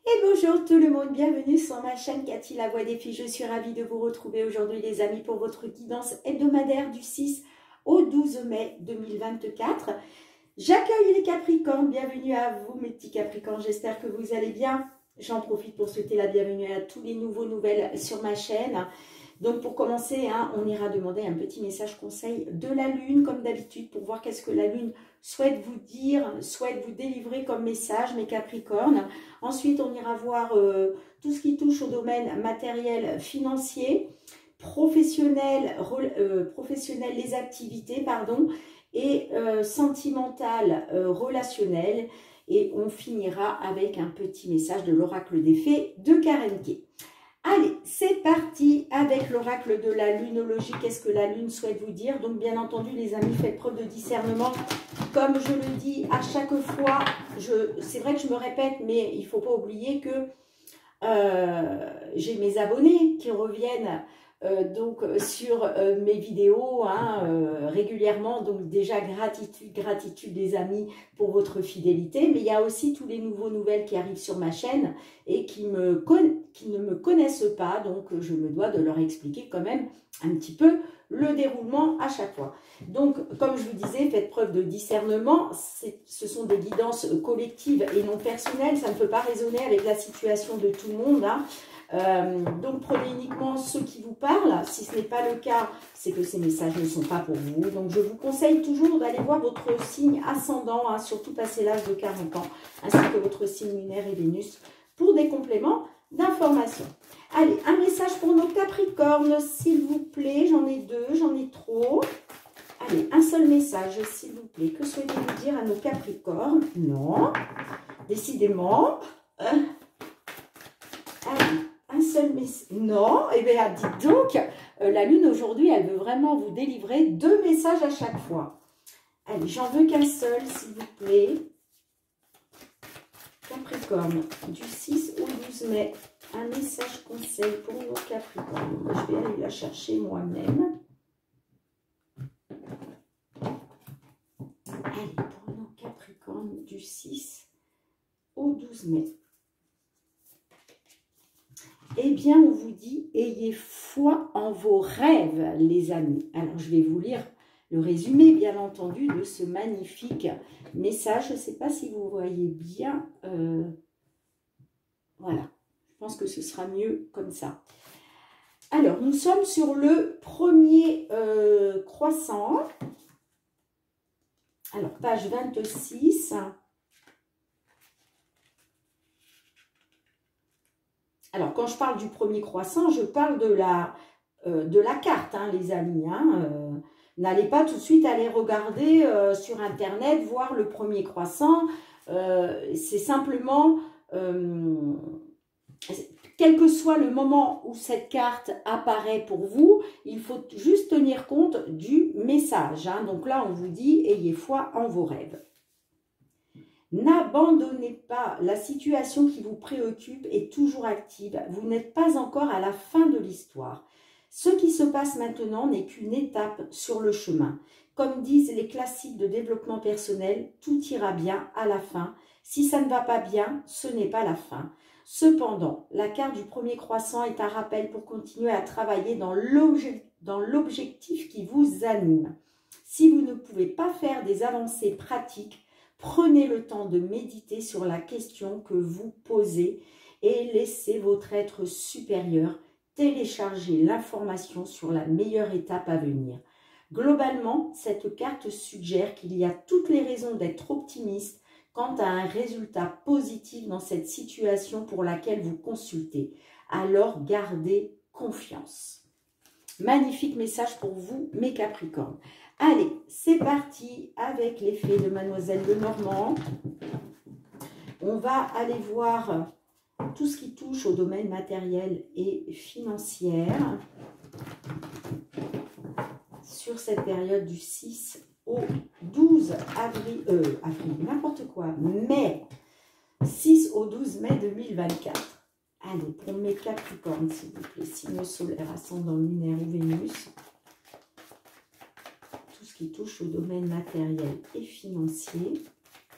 Et bonjour tout le monde, bienvenue sur ma chaîne Cathy la voix des filles. Je suis ravie de vous retrouver aujourd'hui les amis pour votre guidance hebdomadaire du 6 au 12 mai 2024. J'accueille les Capricornes, bienvenue à vous mes petits Capricornes, j'espère que vous allez bien. J'en profite pour souhaiter la bienvenue à tous les nouvelles sur ma chaîne. Donc pour commencer, on ira demander un petit message conseil de la Lune comme d'habitude pour voir qu'est-ce que la Lune souhaite vous dire, souhaite vous délivrer comme message mes Capricornes. Ensuite, on ira voir tout ce qui touche au domaine matériel, financier, professionnel, les activités, pardon, et sentimental, relationnel. Et on finira avec un petit message de l'oracle des fées de Karen Kay. Allez, c'est parti avec l'oracle de la lunologie. Qu'est-ce que la lune souhaite vous dire? Donc, bien entendu, les amis, faites preuve de discernement. Comme je le dis à chaque fois, c'est vrai que je me répète, mais il ne faut pas oublier que j'ai mes abonnés qui reviennent sur mes vidéos régulièrement. Donc, déjà, gratitude des amis pour votre fidélité. Mais il y a aussi tous les nouvelles qui arrivent sur ma chaîne et qui ne me connaissent pas, donc je me dois de leur expliquer quand même un petit peu le déroulement à chaque fois. Donc, comme je vous disais, faites preuve de discernement, ce sont des guidances collectives et non personnelles, ça ne peut pas résonner avec la situation de tout le monde. Donc, prenez uniquement ceux qui vous parlent. Si ce n'est pas le cas, c'est que ces messages ne sont pas pour vous. Donc, je vous conseille toujours d'aller voir votre signe ascendant, surtout passé l'âge de 40 ans, ainsi que votre signe lunaire et Vénus, pour des compléments d'informations. Allez, un message pour nos Capricornes, s'il vous plaît. J'en ai deux, j'en ai trop. Allez, un seul message, s'il vous plaît. Que souhaitez-vous dire à nos Capricornes? Non, décidément. Allez, un seul message. Non, eh bien, dites donc, la Lune aujourd'hui, elle veut vraiment vous délivrer deux messages à chaque fois. Allez, j'en veux qu'un seul, s'il vous plaît. Capricorne, du 6 au 12 mai, un message conseil pour nos Capricornes. Je vais aller la chercher moi-même. Allez, pour nos Capricornes, du 6 au 12 mai. Eh bien, on vous dit, ayez foi en vos rêves, les amis. Alors, je vais vous lire le résumé, bien entendu, de ce magnifique message. Je ne sais pas si vous voyez bien. Voilà, je pense que ce sera mieux comme ça. Alors, nous sommes sur le premier croissant. Alors, page 26. Alors, quand je parle du premier croissant, je parle de la carte, les amis. N'allez pas tout de suite aller regarder sur Internet, voir le premier croissant. C'est simplement, quel que soit le moment où cette carte apparaît pour vous, il faut juste tenir compte du message. Donc là, on vous dit, ayez foi en vos rêves. N'abandonnez pas, la situation qui vous préoccupe est toujours active. Vous n'êtes pas encore à la fin de l'histoire. Ce qui se passe maintenant n'est qu'une étape sur le chemin. Comme disent les classiques de développement personnel, tout ira bien à la fin. Si ça ne va pas bien, ce n'est pas la fin. Cependant, la carte du premier croissant est un rappel pour continuer à travailler dans l'objectif qui vous anime. Si vous ne pouvez pas faire des avancées pratiques, prenez le temps de méditer sur la question que vous posez et laissez votre être supérieur télécharger l'information sur la meilleure étape à venir. Globalement, cette carte suggère qu'il y a toutes les raisons d'être optimiste quant à un résultat positif dans cette situation pour laquelle vous consultez. Alors, gardez confiance. Magnifique message pour vous, mes Capricornes. Allez, c'est parti avec les fées de Mademoiselle Lenormand. On va aller voir tout ce qui touche au domaine matériel et financier sur cette période du 6 au 12 avril, n'importe quoi, mai, 6 au 12 mai 2024. Allez, pour mes Capricornes, s'il vous plaît, signe solaire, ascendant lunaire ou Vénus, tout ce qui touche au domaine matériel et financier,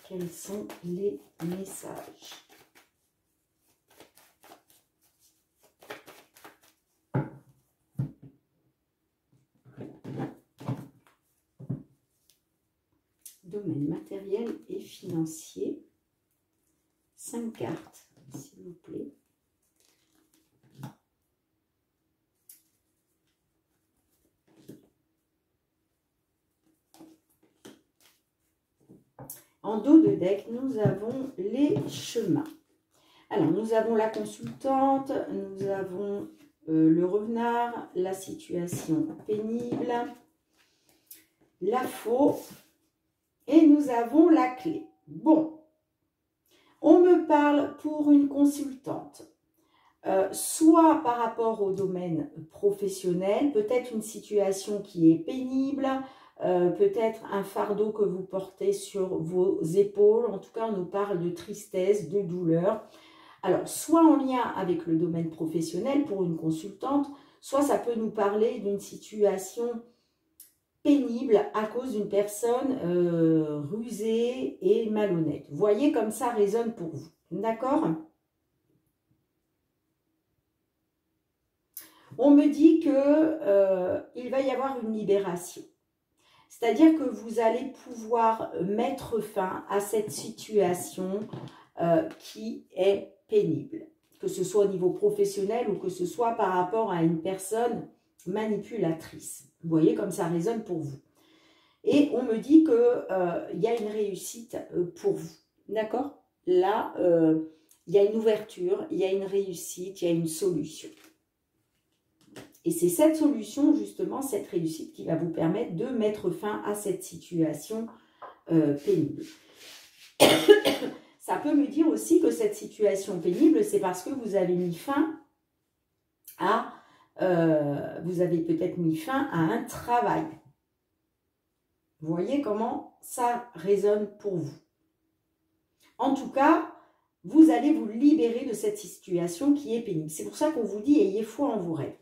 quels sont les messages? matériel et financier. 5 cartes, s'il vous plaît. En dos de deck, nous avons les chemins. Alors, nous avons la consultante, nous avons le renard, la situation pénible, la faux et nous avons la clé. Bon, on me parle pour une consultante, soit par rapport au domaine professionnel, peut-être une situation qui est pénible, peut-être un fardeau que vous portez sur vos épaules. En tout cas, on nous parle de tristesse, de douleur. Alors, soit en lien avec le domaine professionnel pour une consultante, soit ça peut nous parler d'une situation pénible à cause d'une personne rusée et malhonnête. Vous voyez comme ça résonne pour vous. D'accord? On me dit que il va y avoir une libération. C'est-à-dire que vous allez pouvoir mettre fin à cette situation qui est pénible. Que ce soit au niveau professionnel ou que ce soit par rapport à une personne manipulatrice. Vous voyez comme ça résonne pour vous. Et on me dit qu'il y a une réussite pour vous. D'accord? Là, il y a une ouverture, il y a une réussite, il y a une solution. Et c'est cette solution, justement, cette réussite qui va vous permettre de mettre fin à cette situation pénible. Ça peut me dire aussi que cette situation pénible, c'est parce que vous avez mis fin à... vous avez peut-être mis fin à un travail. Vous voyez comment ça résonne pour vous. En tout cas, vous allez vous libérer de cette situation qui est pénible. C'est pour ça qu'on vous dit, ayez foi en vos rêves.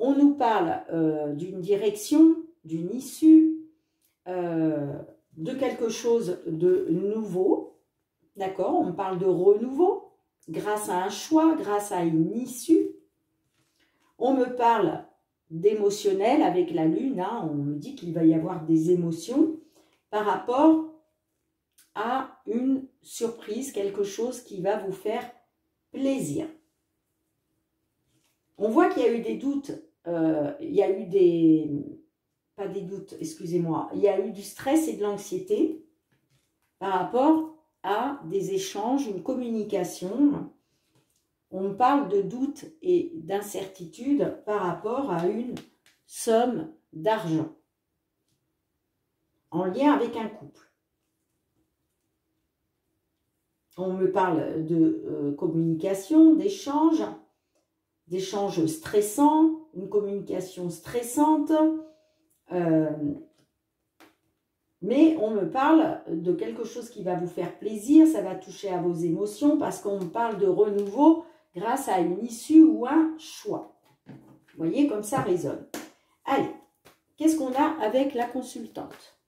On nous parle d'une direction, d'une issue, de quelque chose de nouveau. D'accord? On parle de renouveau, grâce à un choix, grâce à une issue. On me parle d'émotionnel avec la lune. Hein, on me dit qu'il va y avoir des émotions par rapport à une surprise, quelque chose qui va vous faire plaisir. On voit qu'il y a eu des doutes. Il y a eu des... Pas des doutes, excusez-moi. Il y a eu du stress et de l'anxiété par rapport à des échanges, une communication. On parle de doute et d'incertitude par rapport à une somme d'argent en lien avec un couple. On me parle de communication, d'échanges stressants, une communication stressante, mais on me parle de quelque chose qui va vous faire plaisir, ça va toucher à vos émotions parce qu'on me parle de renouveau grâce à une issue ou un choix. Vous voyez, comme ça résonne. Allez, qu'est-ce qu'on a avec la consultante?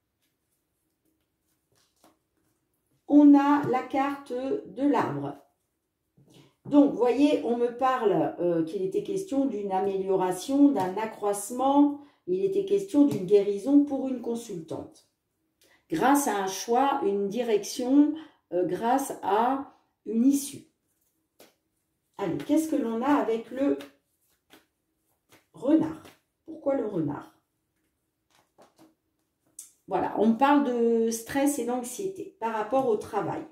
On a la carte de l'arbre. Donc, vous voyez, on me parle qu'il était question d'une amélioration, d'un accroissement. Il était question d'une guérison pour une consultante. Grâce à un choix, une direction, grâce à une issue. Allez, qu'est-ce que l'on a avec le renard? Pourquoi le renard? Voilà, on parle de stress et d'anxiété par rapport au travail.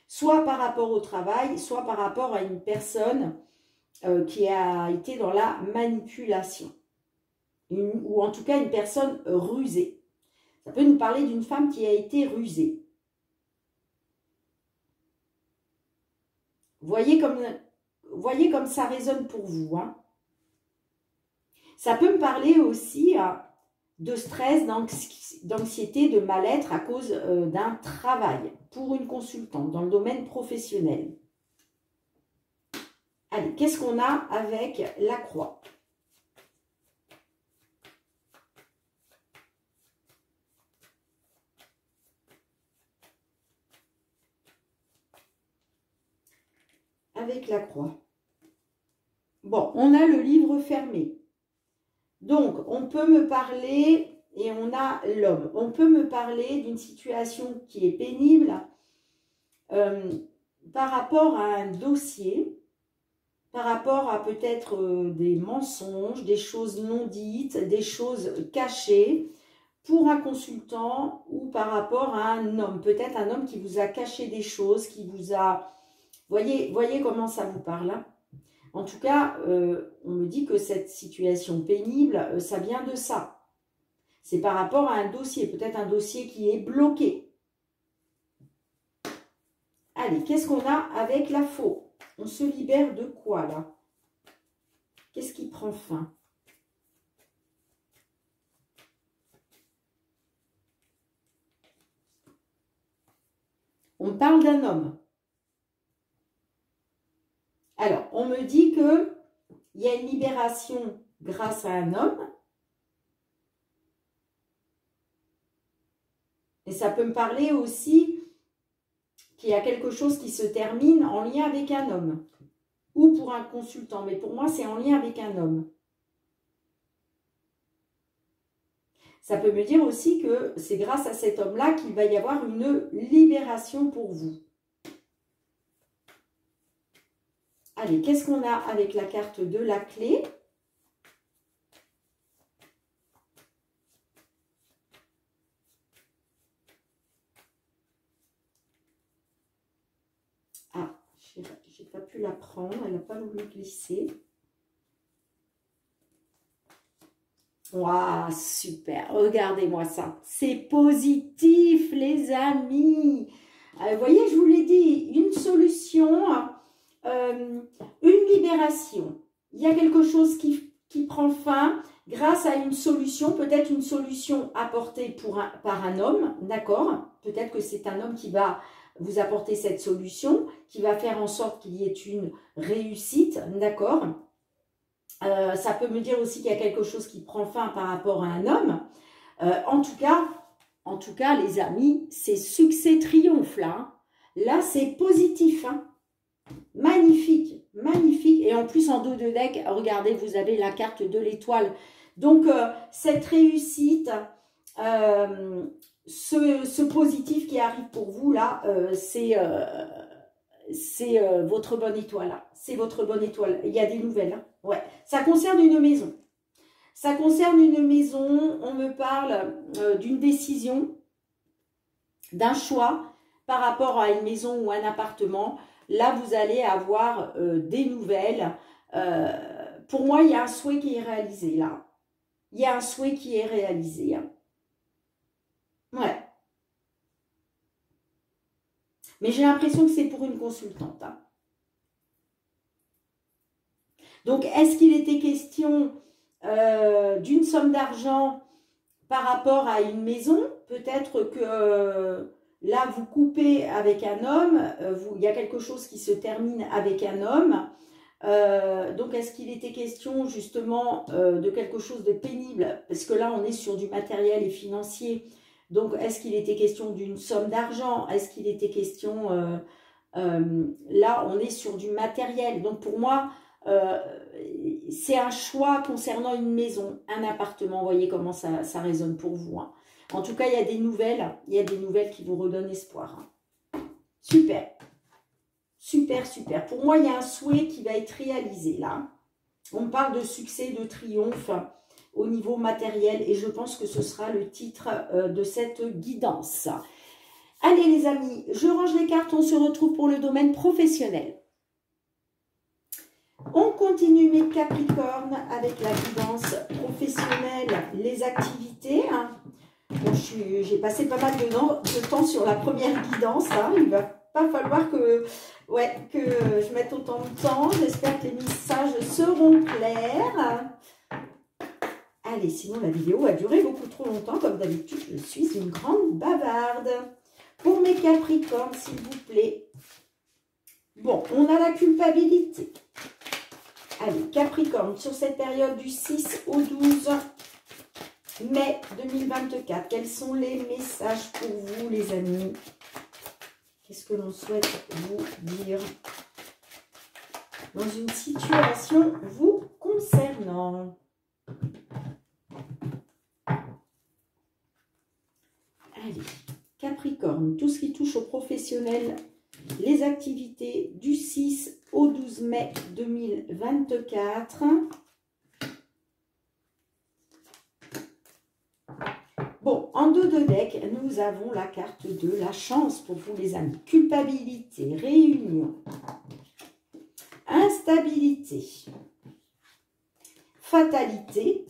Soit par rapport au travail, soit par rapport à une personne qui a été dans la manipulation. Ou en tout cas une personne rusée. Ça peut nous parler d'une femme qui a été rusée. Vous voyez comme ça résonne pour vous. Hein. Ça peut me parler aussi de stress, d'anxiété, de mal-être à cause d'un travail pour une consultante dans le domaine professionnel. Allez, qu'est-ce qu'on a avec la croix? Avec la croix. Bon, on a le livre fermé. Donc, on peut me parler et on a l'homme. On peut me parler d'une situation qui est pénible par rapport à un dossier, par rapport à peut-être des mensonges, des choses non dites, des choses cachées pour un consultant ou par rapport à un homme. Peut-être un homme qui vous a caché des choses, qui vous a... Voyez comment ça vous parle, hein. En tout cas, on me dit que cette situation pénible, ça vient de ça. C'est par rapport à un dossier, peut-être un dossier qui est bloqué. Allez, qu'est-ce qu'on a avec la faux? On se libère de quoi, là? Qu'est-ce qui prend fin? On parle d'un homme. Alors, on me dit qu'il y a une libération grâce à un homme. Et ça peut me parler aussi qu'il y a quelque chose qui se termine en lien avec un homme. Ou pour un consultant. Mais pour moi, c'est en lien avec un homme. Ça peut me dire aussi que c'est grâce à cet homme-là qu'il va y avoir une libération pour vous. Allez, qu'est-ce qu'on a avec la carte de la clé? Ah, j'ai pas pu la prendre, elle n'a pas voulu glisser. Waouh, super, regardez-moi ça. C'est positif, les amis. Vous voyez, je vous l'ai dit, une solution, une libération. Il y a quelque chose qui prend fin grâce à une solution, peut-être une solution apportée par un homme, d'accord? Peut-être que c'est un homme qui va vous apporter cette solution, qui va faire en sorte qu'il y ait une réussite, d'accord? Ça peut me dire aussi qu'il y a quelque chose qui prend fin par rapport à un homme. En tout cas, les amis, c'est succès triomphe là. Hein. Là, c'est positif. Hein. Magnifique, magnifique. Et en plus, en dos de deck, regardez, vous avez la carte de l'étoile. Donc, cette réussite, ce positif qui arrive pour vous là, c'est votre bonne étoile. Là. C'est votre bonne étoile. Il y a des nouvelles. Hein. Ouais. Ça concerne une maison. Ça concerne une maison. On me parle d'une décision, d'un choix par rapport à une maison ou un appartement. Là, vous allez avoir des nouvelles. Pour moi, il y a un souhait qui est réalisé là. Il y a un souhait qui est réalisé. Hein. Ouais. Mais j'ai l'impression que c'est pour une consultante. Hein. Donc, est-ce qu'il était question d'une somme d'argent par rapport à une maison? Peut-être que là, vous coupez avec un homme. Il y a quelque chose qui se termine avec un homme. Donc, est-ce qu'il était question justement de quelque chose de pénible? Parce que là, on est sur du matériel et financier. Donc, est-ce qu'il était question d'une somme d'argent? Est-ce qu'il était question... là, on est sur du matériel. Donc, pour moi, c'est un choix concernant une maison, un appartement. Vous voyez comment ça résonne pour vous. Hein. En tout cas, il y a des nouvelles. Il y a des nouvelles qui vous redonnent espoir. Hein. Super. Super, super. Pour moi, il y a un souhait qui va être réalisé là. On parle de succès, de triomphe au niveau matériel et je pense que ce sera le titre de cette guidance. Allez les amis, je range les cartes, on se retrouve pour le domaine professionnel. On continue mes Capricornes avec la guidance professionnelle, les activités. Hein. Bon, j'ai passé pas mal de temps sur la première guidance. Hein. Il va pas falloir que je mette autant de temps. J'espère que les messages seront clairs. Allez, sinon la vidéo a duré beaucoup trop longtemps. Comme d'habitude, je suis une grande bavarde. Pour mes Capricornes, s'il vous plaît. Bon, on a la culpabilité. Allez, Capricorne, sur cette période du 6 au 12 mai 2024, quels sont les messages pour vous, les amis? Qu'est-ce que l'on souhaite vous dire dans une situation vous concernant? professionnel, les activités du 6 au 12 mai 2024. Bon, en dos de deck, nous avons la carte de la chance pour vous les amis. Culpabilité, réunion, instabilité, fatalité,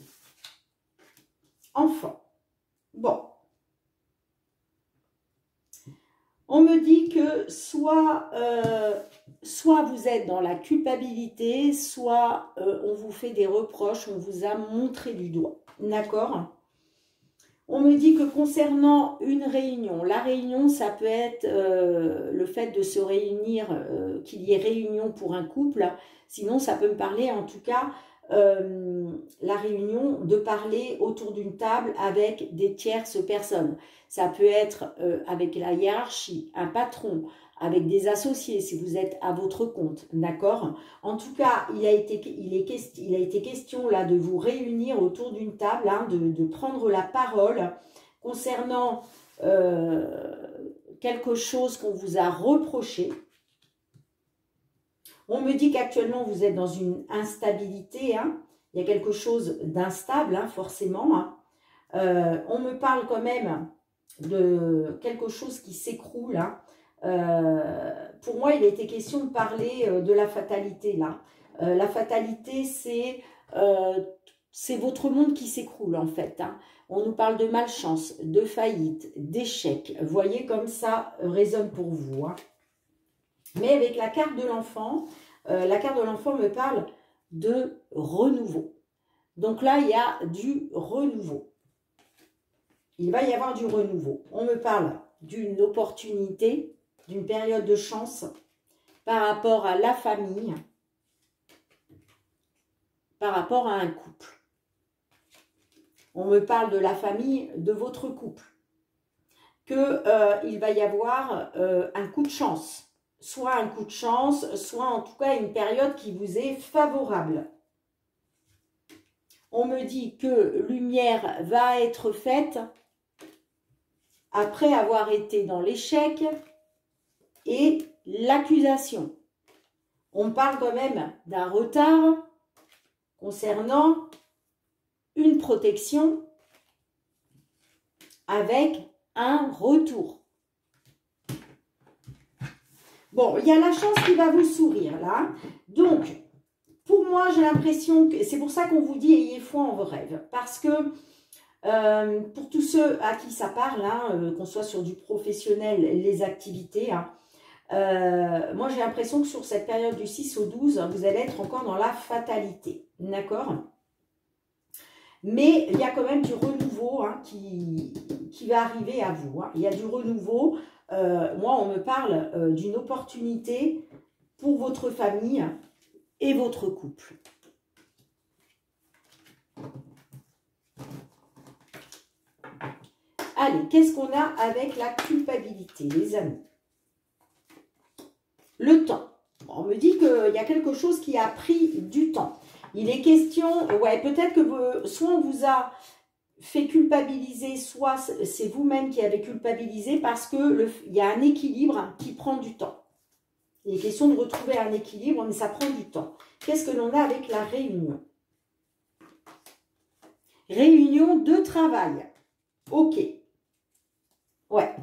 enfant. Bon. On me dit que soit vous êtes dans la culpabilité, soit on vous fait des reproches, on vous a montré du doigt. D'accord ? On me dit que concernant une réunion, la réunion, ça peut être le fait de se réunir, qu'il y ait réunion pour un couple. Sinon, ça peut me parler en tout cas, la réunion, de parler autour d'une table avec des tierces personnes. Ça peut être avec la hiérarchie, un patron, avec des associés si vous êtes à votre compte, d'accord? En tout cas, il a été question là de vous réunir autour d'une table, hein, de prendre la parole concernant quelque chose qu'on vous a reproché. On me dit qu'actuellement vous êtes dans une instabilité, hein. Il y a quelque chose d'instable, hein, forcément. Hein. On me parle quand même de quelque chose qui s'écroule, hein. Pour moi, il a été question de parler de la fatalité là. La fatalité, c'est votre monde qui s'écroule en fait. Hein. On nous parle de malchance, de faillite, d'échec. Vous voyez comme ça résonne pour vous. Hein. Mais avec la carte de l'enfant me parle de renouveau. Donc là, il y a du renouveau. Il va y avoir du renouveau. On me parle d'une opportunité, d'une période de chance par rapport à la famille, par rapport à un couple. On me parle de la famille de votre couple. Il va y avoir un coup de chance. Soit un coup de chance, soit en tout cas une période qui vous est favorable. On me dit que lumière va être faite après avoir été dans l'échec et l'accusation. On parle quand même d'un retard concernant une protection avec un retour. Bon, il y a la chance qui va vous sourire là. Donc, pour moi, j'ai l'impression que c'est pour ça qu'on vous dit ayez foi en vos rêves. Parce que pour tous ceux à qui ça parle, hein, qu'on soit sur du professionnel, les activités, hein, moi j'ai l'impression que sur cette période du 6 au 12, vous allez être encore dans la fatalité. D'accord ? Mais il y a quand même du renouveau, hein, qui va arriver à vous. Hein. Il y a du renouveau. Moi, on me parle d'une opportunité pour votre famille et votre couple. Allez, qu'est-ce qu'on a avec la culpabilité, les amis? Le temps. On me dit qu'il y a quelque chose qui a pris du temps. Il est question, ouais, peut-être que soit on vous a fait culpabiliser, soit c'est vous-même qui avez culpabilisé parce qu'il y a un équilibre qui prend du temps. Il est question de retrouver un équilibre, mais ça prend du temps. Qu'est-ce que l'on a avec la réunion? Réunion de travail. Ok. Ouais.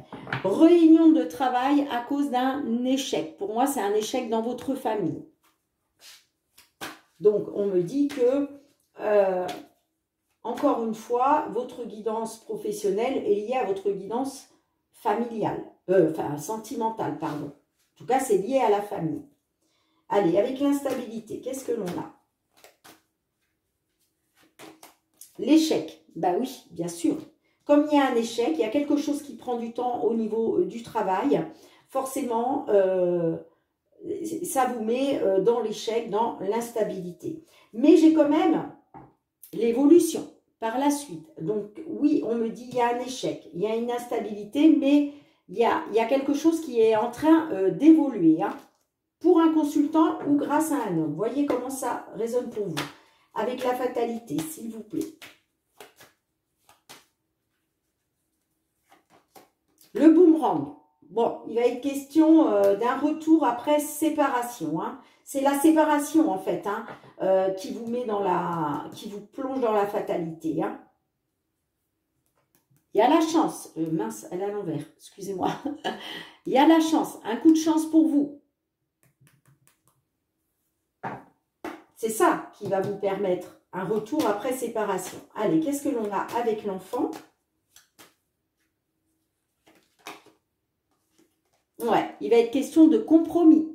Réunion de travail à cause d'un échec. Pour moi, c'est un échec dans votre famille. Donc, on me dit que, encore une fois, votre guidance professionnelle est liée à votre guidance familiale. Enfin, sentimentale, pardon. En tout cas, c'est lié à la famille. Allez, avec l'instabilité, qu'est-ce que l'on a? L'échec. Bah oui, bien sûr. Comme il y a un échec, il y a quelque chose qui prend du temps au niveau du travail. Forcément, ça vous met dans l'échec, dans l'instabilité. Mais j'ai quand même l'évolution par la suite. Donc oui, on me dit il y a un échec, il y a une instabilité, mais il y a quelque chose qui est en train d'évoluer, hein, pour un consultant ou grâce à un homme. Voyez comment ça résonne pour vous. Avec la fatalité, s'il vous plaît. Le boomerang. Bon, il va être question d'un retour après séparation. Hein. C'est la séparation, en fait, hein, qui vous met dans qui vous plonge dans la fatalité. Hein. Il y a la chance. Mince, elle est à l'envers. Excusez-moi. Il y a la chance. Un coup de chance pour vous. C'est ça qui va vous permettre un retour après séparation. Allez, qu'est-ce que l'on a avec l'enfant? Ouais, il va être question de compromis,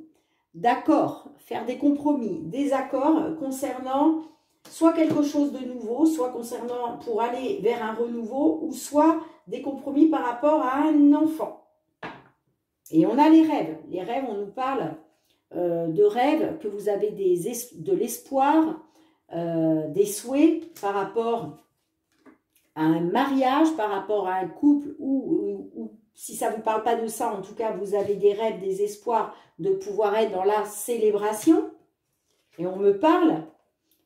d'accord, faire des compromis, des accords concernant soit quelque chose de nouveau, soit concernant pour aller vers un renouveau, ou soit des compromis par rapport à un enfant. Et on a les rêves. Les rêves, on nous parle de rêves, que vous avez de l'espoir, des souhaits par rapport à un mariage, par rapport à un couple, ou si ça ne vous parle pas de ça, en tout cas, vous avez des rêves, des espoirs de pouvoir être dans la célébration. Et on me parle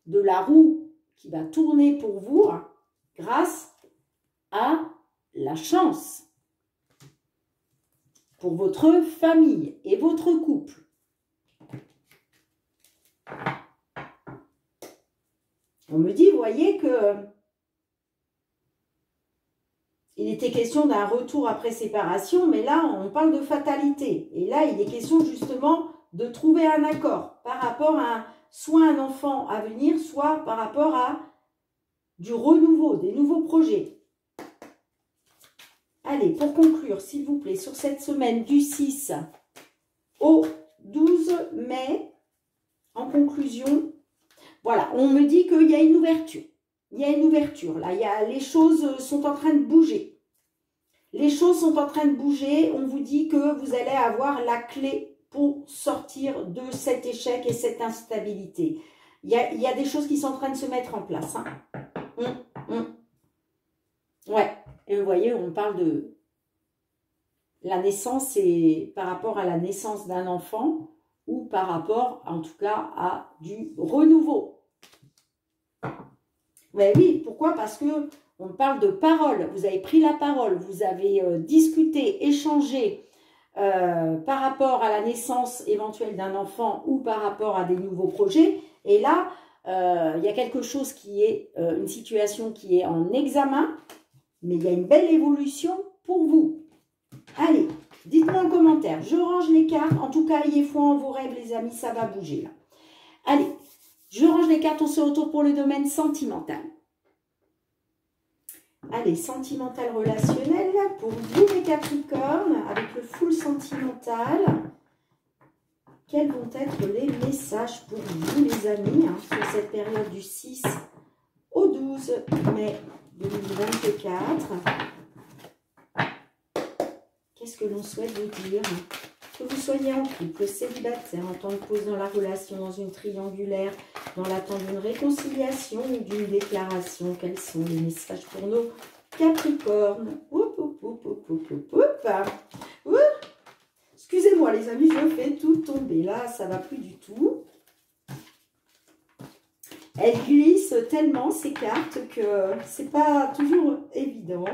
de la roue qui va tourner pour vous grâce à la chance pour votre famille et votre couple. On me dit, vous voyez que il était question d'un retour après séparation, mais là, on parle de fatalité. Et là, il est question justement de trouver un accord par rapport à soit un enfant à venir, soit par rapport à du renouveau, des nouveaux projets. Allez, pour conclure, s'il vous plaît, sur cette semaine du 6 au 12 mai, en conclusion, voilà, on me dit qu'il y a une ouverture. Il y a une ouverture, là, les choses sont en train de bouger. Les choses sont en train de bouger, on vous dit que vous allez avoir la clé pour sortir de cet échec et cette instabilité. Il y a des choses qui sont en train de se mettre en place. Hein. Ouais, et vous voyez, on parle de la naissance et par rapport à la naissance d'un enfant ou par rapport, en tout cas, à du renouveau. Mais oui, pourquoi? Parce que on parle de parole. Vous avez pris la parole, vous avez discuté, échangé par rapport à la naissance éventuelle d'un enfant ou par rapport à des nouveaux projets. Et là, il y a quelque chose qui est, une situation qui est en examen, mais il y a une belle évolution pour vous. Allez, dites-moi en commentaire. Je range les cartes. En tout cas, ayez foi en vos rêves, les amis, ça va bouger là. Allez. Je range les cartes, on se retrouve pour le domaine sentimental. Allez, sentimental relationnel, pour vous les Capricornes, avec le full sentimental. Quels vont être les messages pour vous les amis, sur cette période du 6 au 12 mai 2024? Qu'est-ce que l'on souhaite vous dire? Que vous soyez en couple, célibataire, en temps de pause dans la relation, dans une triangulaire, dans l'attente d'une réconciliation ou d'une déclaration. Quels sont les messages pour nos Capricornes? Excusez-moi les amis, je fais tout tomber. Là, ça ne va plus du tout. Elles glissent tellement ces cartes que c'est pas toujours évident.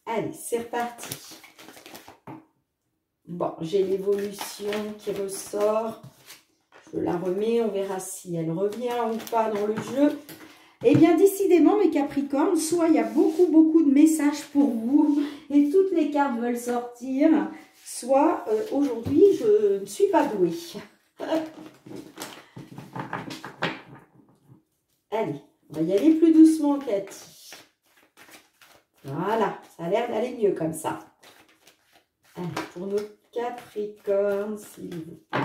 Allez, c'est reparti. Bon, j'ai l'évolution qui ressort. Je la remets, on verra si elle revient ou pas dans le jeu. Eh bien, décidément, mes Capricornes, soit il y a beaucoup de messages pour vous et toutes les cartes veulent sortir, soit aujourd'hui, je ne suis pas douée. Allez, on va y aller plus doucement, Cathy. Voilà, ça a l'air d'aller mieux comme ça. Allez, pour nos Capricornes, s'il vous plaît.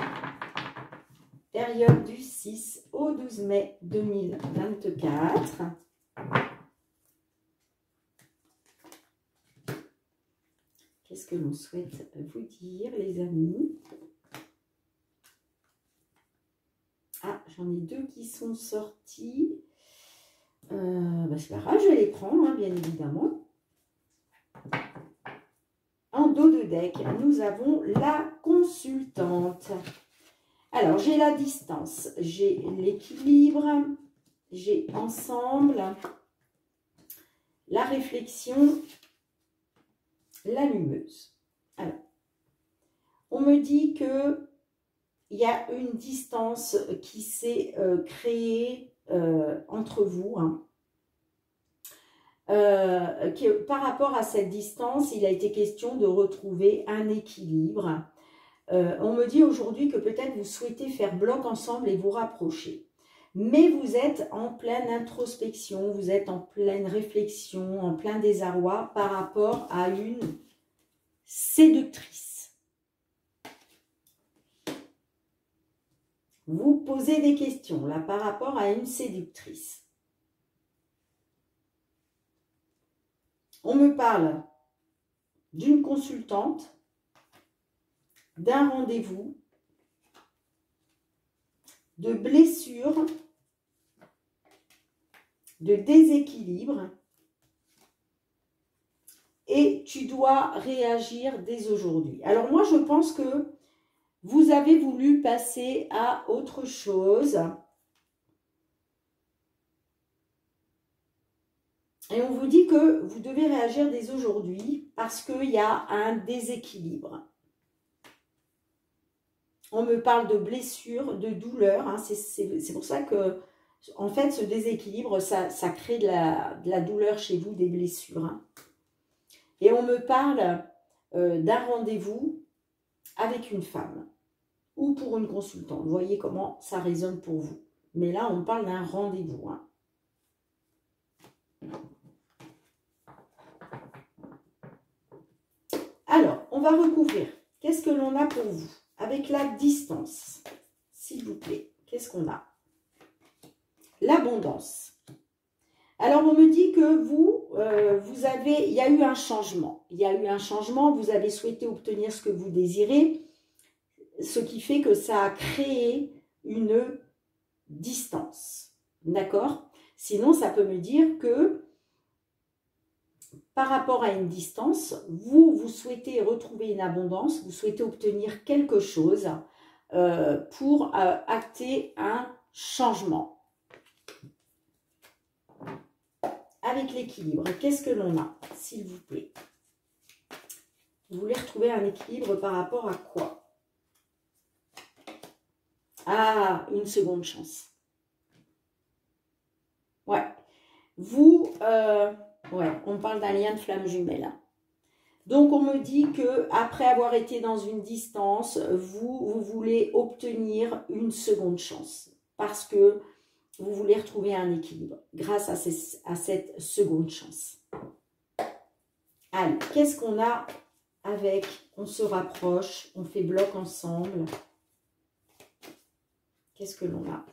Période du 6 au 12 mai 2024. Qu'est-ce que l'on souhaite vous dire, les amis? Ah, j'en ai deux qui sont sortis. C'est pas grave, je vais les prendre, bien évidemment. En dos de deck, nous avons la consultante. Alors, j'ai la distance, j'ai l'équilibre, j'ai ensemble, la réflexion, l'allumeuse. Alors, on me dit que il y a une distance qui s'est créée entre vous. Hein. Par rapport à cette distance, il a été question de retrouver un équilibre. On me dit aujourd'hui que peut-être vous souhaitez faire bloc ensemble et vous rapprocher. Mais vous êtes en pleine introspection, vous êtes en pleine réflexion, en plein désarroi par rapport à une séductrice. Vous posez des questions là par rapport à une séductrice. On me parle d'une consultante, d'un rendez-vous, de blessures, de déséquilibre. Et tu dois réagir dès aujourd'hui. Alors moi, je pense que vous avez voulu passer à autre chose. Et on vous dit que vous devez réagir dès aujourd'hui parce qu'il y a un déséquilibre. On me parle de blessures, de douleurs. Hein, c'est pour ça que, en fait, ce déséquilibre, ça crée de la douleur chez vous, des blessures. Hein. Et on me parle d'un rendez-vous avec une femme ou pour une consultante. Vous voyez comment ça résonne pour vous. Mais là, on parle d'un rendez-vous. Hein. Alors, on va recouvrir. Qu'est-ce que l'on a pour vous? Avec la distance, s'il vous plaît. Qu'est-ce qu'on a? L'abondance. Alors, on me dit que il y a eu un changement. Il y a eu un changement, vous avez souhaité obtenir ce que vous désirez, ce qui fait que ça a créé une distance. D'accord? Sinon, ça peut me dire que par rapport à une distance, vous souhaitez retrouver une abondance, vous souhaitez obtenir quelque chose pour acter un changement. Avec l'équilibre, qu'est-ce que l'on a, s'il vous plaît? Vous voulez retrouver un équilibre par rapport à quoi? Ah, une seconde chance. Ouais. Vous, ouais, on parle d'un lien de flamme jumelle. Hein. Donc, on me dit que après avoir été dans une distance, vous voulez obtenir une seconde chance. Parce que vous voulez retrouver un équilibre grâce à cette seconde chance. Allez, qu'est-ce qu'on a avec? On se rapproche, on fait bloc ensemble. Qu'est-ce que l'on a?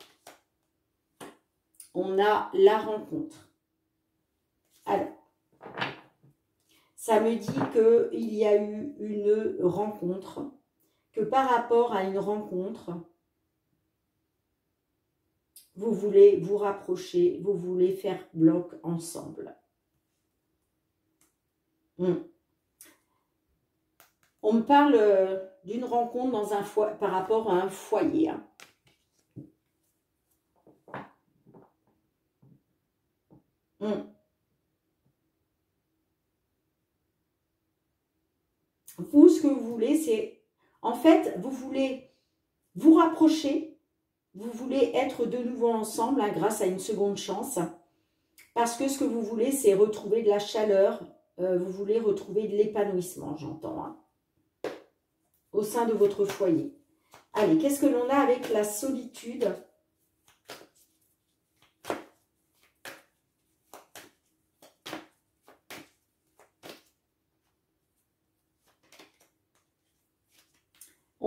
On a la rencontre. Alors, ça me dit qu'il y a eu une rencontre, que par rapport à une rencontre, vous voulez vous rapprocher, vous voulez faire bloc ensemble. On me parle d'une rencontre dans un foyer, par rapport à un foyer. Hein. Vous, ce que vous voulez, c'est... En fait, vous voulez vous rapprocher, vous voulez être de nouveau ensemble hein, grâce à une seconde chance. Parce que ce que vous voulez, c'est retrouver de la chaleur, vous voulez retrouver de l'épanouissement, j'entends, hein, au sein de votre foyer. Allez, qu'est-ce que l'on a avec la solitude ?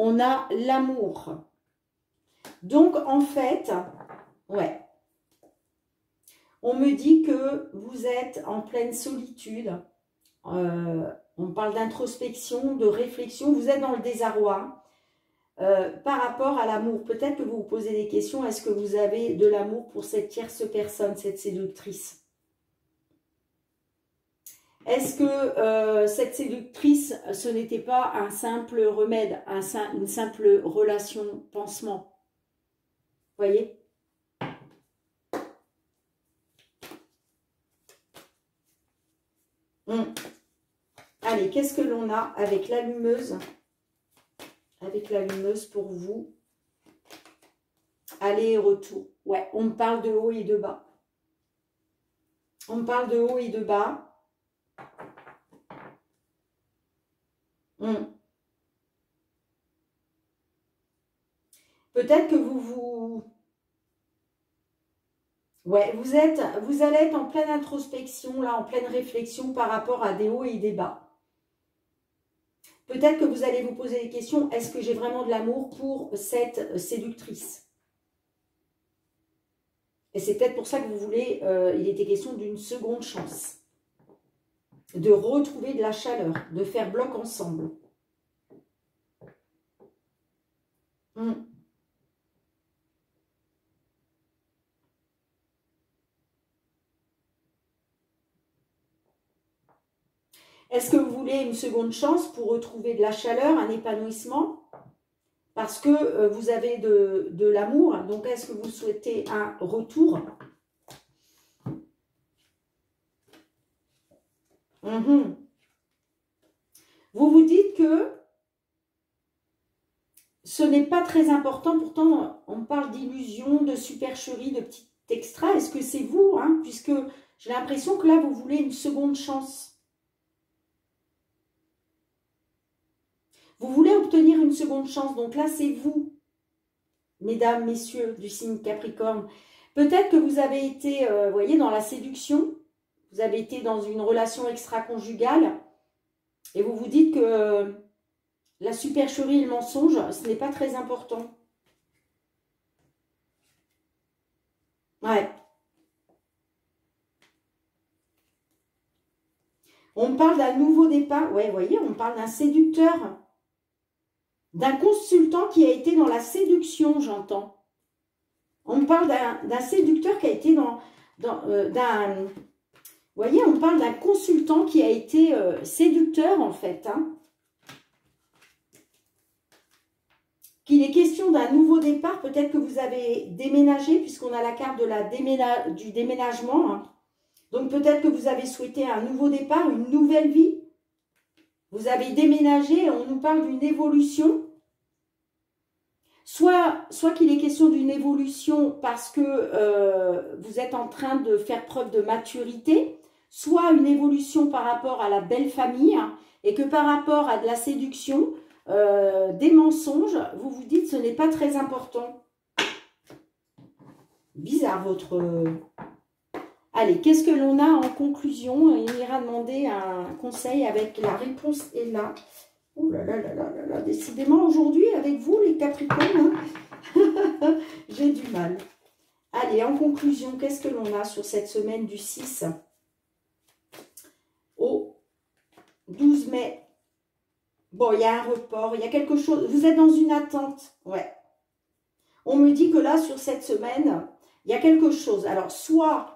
On a l'amour. Donc, en fait, ouais, on me dit que vous êtes en pleine solitude. On parle d'introspection, de réflexion. Vous êtes dans le désarroi par rapport à l'amour. Peut-être que vous vous posez des questions. Est-ce que vous avez de l'amour pour cette tierce personne, cette séductrice? Est-ce que cette séductrice, ce n'était pas un simple remède, une simple relation pansement? Vous voyez? Allez, qu'est-ce que l'on a avec l'allumeuse? Avec l'allumeuse pour vous. Aller et retour. Ouais, on me parle de haut et de bas. On me parle de haut et de bas. Peut-être que ouais, vous allez être en pleine introspection, là, en pleine réflexion par rapport à des hauts et des bas. Peut-être que vous allez vous poser des questions. Est-ce que j'ai vraiment de l'amour pour cette séductrice? Et c'est peut-être pour ça que vous voulez, il était question d'une seconde chance. De retrouver de la chaleur, de faire bloc ensemble. Est-ce que vous voulez une seconde chance pour retrouver de la chaleur, un épanouissement? Parce que vous avez de l'amour. Donc, est-ce que vous souhaitez un retour? Vous vous dites que ce n'est pas très important. Pourtant, on parle d'illusion, de supercherie, de petits extras. Est-ce que c'est vous, hein? Puisque j'ai l'impression que là, vous voulez une seconde chance. Vous voulez obtenir une seconde chance. Donc là, c'est vous, mesdames, messieurs du signe Capricorne. Peut-être que vous avez été, vous voyez, dans la séduction. Vous avez été dans une relation extra-conjugale. Et vous vous dites que la supercherie et le mensonge, ce n'est pas très important. Ouais. On parle d'un nouveau départ. Ouais, vous voyez, on parle d'un séducteur. D'un consultant qui a été dans la séduction, j'entends. On parle d'un séducteur qui a été d'un... Vous voyez, on parle d'un consultant qui a été séducteur, en fait. Hein. Qu'il est question d'un nouveau départ. Peut-être que vous avez déménagé, puisqu'on a la carte de du déménagement. Hein. Donc, peut-être que vous avez souhaité un nouveau départ, une nouvelle vie. Vous avez déménagé, on nous parle d'une évolution. Soit qu'il est question d'une évolution parce que vous êtes en train de faire preuve de maturité, soit une évolution par rapport à la belle famille, hein, et que par rapport à de la séduction, des mensonges, vous vous dites ce n'est pas très important. Bizarre votre... Allez, qu'est-ce que l'on a en conclusion? Il ira demander un conseil avec la réponse est là. Ouh là là là là là là, décidément aujourd'hui avec vous les Capricornes, hein, j'ai du mal. Allez, en conclusion, qu'est-ce que l'on a sur cette semaine du 6 au 12 mai? Bon, il y a un report, il y a quelque chose, vous êtes dans une attente, ouais. On me dit que là, sur cette semaine, il y a quelque chose. Alors, soit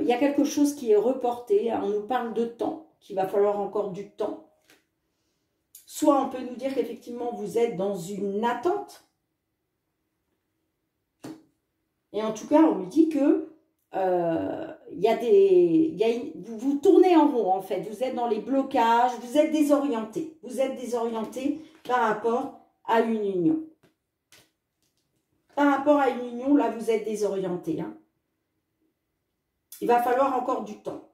il y a quelque chose qui est reporté, on nous parle de temps, qu'il va falloir encore du temps. Soit on peut nous dire qu'effectivement, vous êtes dans une attente. Et en tout cas, on me dit que vous tournez en rond, en fait. Vous êtes dans les blocages, vous êtes désorienté. Vous êtes désorienté par rapport à une union. Par rapport à une union, là, vous êtes désorienté. Hein. Il va falloir encore du temps.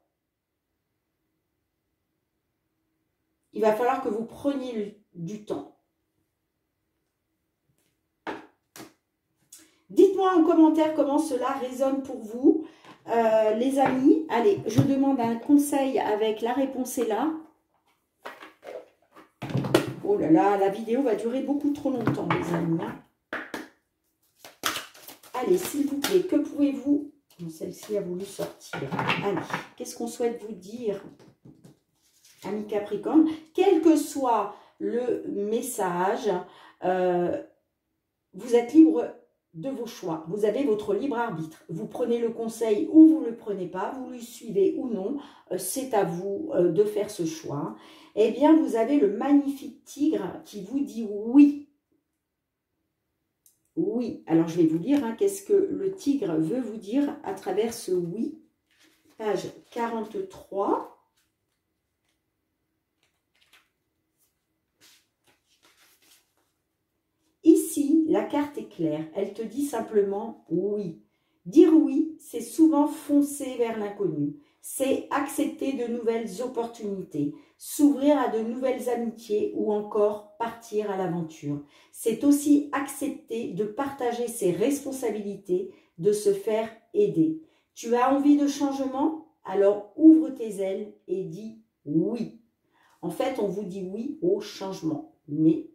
Il va falloir que vous preniez du temps. Dites-moi en commentaire comment cela résonne pour vous, les amis. Allez, je demande un conseil avec la réponse est là. Oh là là, la vidéo va durer beaucoup trop longtemps, les amis. Hein. Allez, s'il vous plaît, que pouvez-vous... Celle-ci a voulu sortir. Allez, qu'est-ce qu'on souhaite vous dire, amis Capricorne? Quel que soit le message, vous êtes libre de vos choix. Vous avez votre libre arbitre. Vous prenez le conseil ou vous ne le prenez pas, vous le suivez ou non, c'est à vous de faire ce choix. Eh bien, vous avez le magnifique tigre qui vous dit oui. Oui, alors je vais vous lire, hein, qu'est-ce que le tigre veut vous dire à travers ce oui. Page 43. la carte est claire. Elle te dit simplement oui. Dire oui, c'est souvent foncer vers l'inconnu. C'est accepter de nouvelles opportunités, s'ouvrir à de nouvelles amitiés ou encore partir à l'aventure. C'est aussi accepter de partager ses responsabilités, de se faire aider. Tu as envie de changement? Alors ouvre tes ailes et dis oui. En fait, on vous dit oui au changement, mais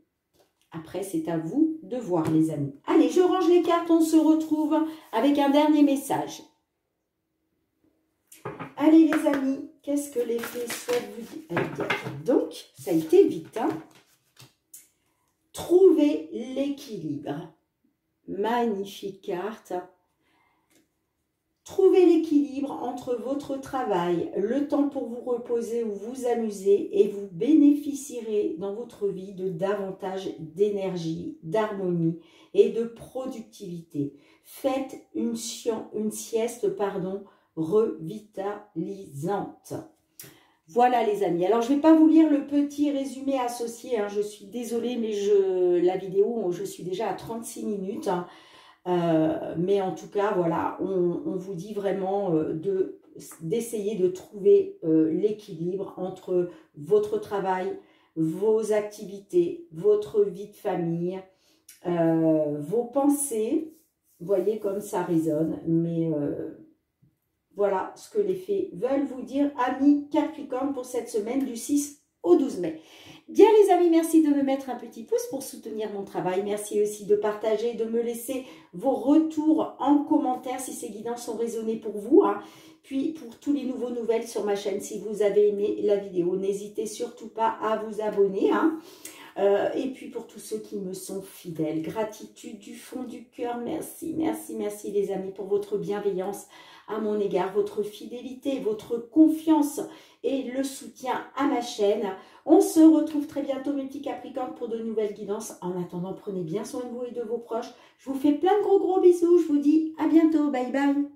après, c'est à vous de voir, les amis. Allez, je range les cartes, on se retrouve avec un dernier message. Allez, les amis, qu'est-ce que les fées souhaitent vous dire? Donc, ça a été vite, hein? Trouvez l'équilibre. Magnifique carte. Trouvez l'équilibre entre votre travail, le temps pour vous reposer ou vous amuser et vous bénéficierez dans votre vie de davantage d'énergie, d'harmonie et de productivité. Faites une sieste, revitalisante. Voilà les amis. Alors je ne vais pas vous lire le petit résumé associé, hein. Je suis désolée mais la vidéo, je suis déjà à 36 minutes. Hein. Mais en tout cas, voilà, on vous dit vraiment d'essayer de trouver l'équilibre entre votre travail, vos activités, votre vie de famille, vos pensées. Vous voyez comme ça résonne, mais voilà ce que les fées veulent vous dire, amis Capricorne, pour cette semaine du 6 au 12 mai. Bien les amis, merci de me mettre un petit pouce pour soutenir mon travail. Merci aussi de partager, de me laisser vos retours en commentaire si ces guidances ont résonné pour vous. Hein. Puis pour tous les nouveaux nouvelles sur ma chaîne, si vous avez aimé la vidéo, n'hésitez surtout pas à vous abonner. Hein. Et puis pour tous ceux qui me sont fidèles, gratitude du fond du cœur. Merci, merci, merci les amis pour votre bienveillance à mon égard, votre fidélité, votre confiance et le soutien à ma chaîne. On se retrouve très bientôt mes petits Capricornes pour de nouvelles guidances. En attendant, prenez bien soin de vous et de vos proches. Je vous fais plein de gros bisous. Je vous dis à bientôt. Bye bye.